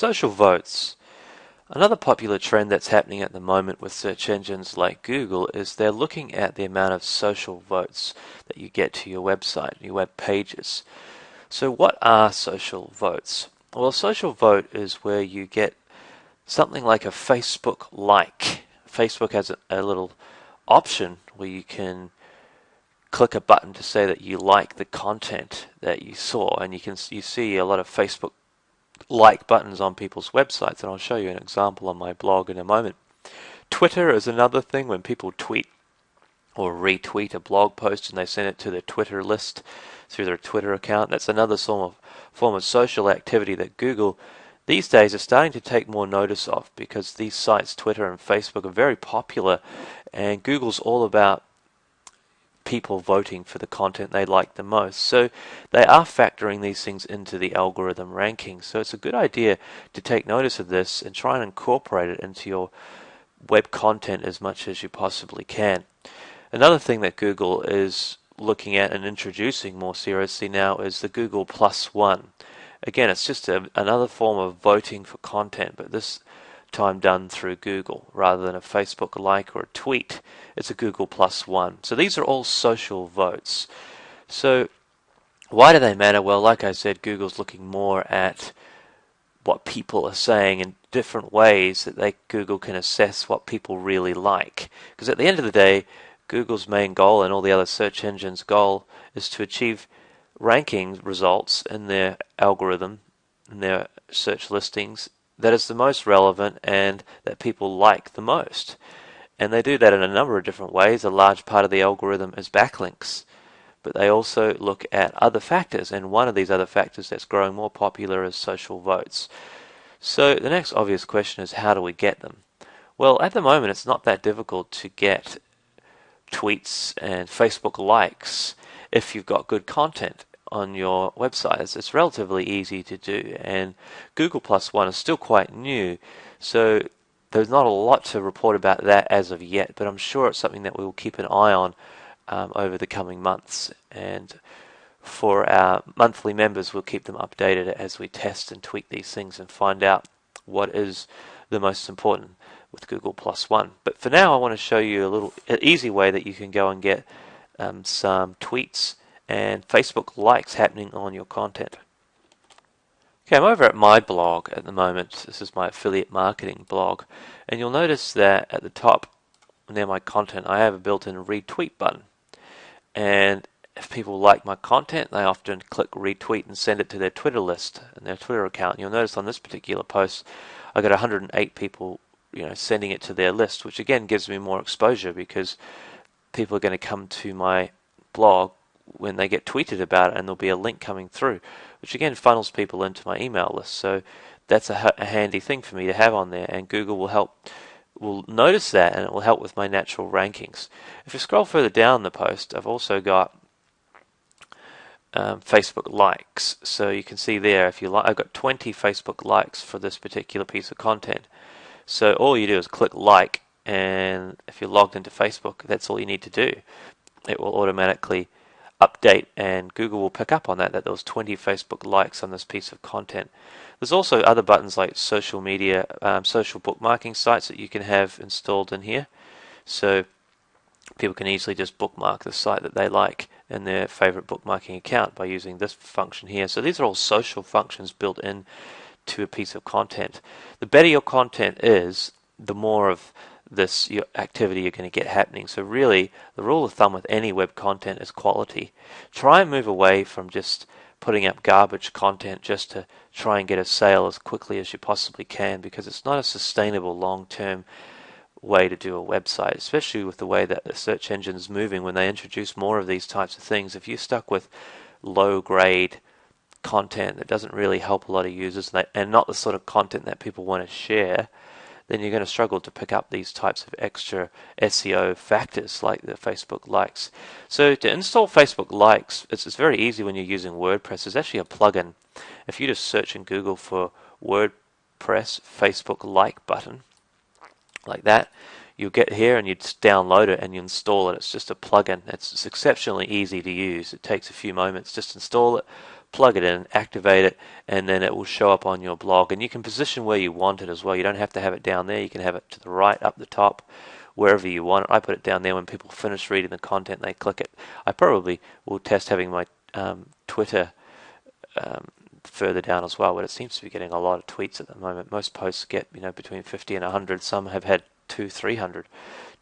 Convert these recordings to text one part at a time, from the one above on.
social votes. Another popular trend that's happening at the moment with search engines like Google is they're looking at the amount of social votes that you get to your website, your web pages. So what are social votes? Well, a social vote is where you get something like a Facebook like. Facebook has a little option where you can click a button to say that you like the content that you saw, and you see a lot of Facebook like buttons on people's websites, and I'll show you an example on my blog in a moment. Twitter is another thing. When people tweet or retweet a blog post and they send it to their Twitter list through their Twitter account, that's another form of social activity that Google these days are starting to take more notice of, because these sites, Twitter and Facebook, are very popular, and Google's all about people voting for the content they like the most. So they are factoring these things into the algorithm ranking. So it's a good idea to take notice of this and try and incorporate it into your web content as much as you possibly can. Another thing that Google is looking at and introducing more seriously now is the Google Plus One. Again, it's just another form of voting for content, but this time done through Google rather than a Facebook like or a tweet. It's a Google Plus One. So these are all social votes. So why do they matter? Well, like I said, Google's looking more at what people are saying in different ways that Google can assess what people really like. Because at the end of the day, Google's main goal and all the other search engines' goal is to achieve ranking results in their algorithm, in their search listings, that is the most relevant and that people like the most. And they do that in a number of different ways. A large part of the algorithm is backlinks, but they also look at other factors, and one of these other factors that's growing more popular is social votes. So the next obvious question is, how do we get them? Well, at the moment it's not that difficult to get tweets and Facebook likes if you've got good content on your website. It's relatively easy to do, and Google Plus One is still quite new, so there's not a lot to report about that as of yet, but I'm sure it's something that we will keep an eye on over the coming months. And for our monthly members, we'll keep them updated as we test and tweak these things and find out what is the most important with Google Plus One. But for now, I want to show you an easy way that you can go and get some tweets and Facebook likes happening on your content. Okay, I'm over at my blog at the moment. This is my affiliate marketing blog, and you'll notice that at the top near my content I have a built-in retweet button, and if people like my content they often click retweet and send it to their Twitter list and their Twitter account. And you'll notice on this particular post I got 108 people sending it to their list, which again gives me more exposure because people are going to come to my blog when they get tweeted about it, and there'll be a link coming through, which again funnels people into my email list. So that's a handy thing for me to have on there, and Google will notice that, and it will help with my natural rankings. If you scroll further down the post, I've also got Facebook likes. So you can see there, if you like, I've got 20 Facebook likes for this particular piece of content. So all you do is click like, and if you're logged into Facebook, that's all you need to do. It will automatically update, and Google will pick up on that there was 20 Facebook likes on this piece of content. There's also other buttons like social media, social bookmarking sites that you can have installed in here, so people can easily just bookmark the site that they like in their favorite bookmarking account by using this function here. So these are all social functions built in to a piece of content. The better your content is, the more of this activity you're going to get happening. So really, the rule of thumb with any web content is quality. Try and move away from just putting up garbage content just to try and get a sale as quickly as you possibly can, because it's not a sustainable long-term way to do a website, especially with the way that the search engine is moving. When they introduce more of these types of things, if you're stuck with low-grade content that doesn't really help a lot of users and not the sort of content that people want to share, then you're going to struggle to pick up these types of extra SEO factors like the Facebook likes. So to install Facebook likes, it's very easy when you're using WordPress. There's actually a plugin. If you just search in Google for WordPress Facebook like button, like that, you'll get here and you just download it and you install it. It's just a plugin. It's exceptionally easy to use. It takes a few moments. Just install it, plug it in, activate it, and then it will show up on your blog. And you can position where you want it as well. You don't have to have it down there. You can have it to the right, up the top, wherever you want it. I put it down there. When people finish reading the content, they click it. I probably will test having my Twitter further down as well, but it seems to be getting a lot of tweets at the moment. Most posts get between 50 and 100. Some have had 200-300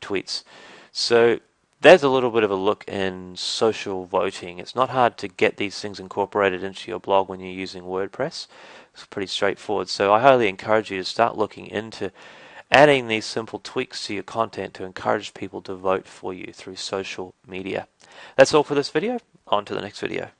tweets. So there's a little bit of a look in social voting. It's not hard to get these things incorporated into your blog when you're using WordPress. It's pretty straightforward. So I highly encourage you to start looking into adding these simple tweaks to your content to encourage people to vote for you through social media. That's all for this video. On to the next video.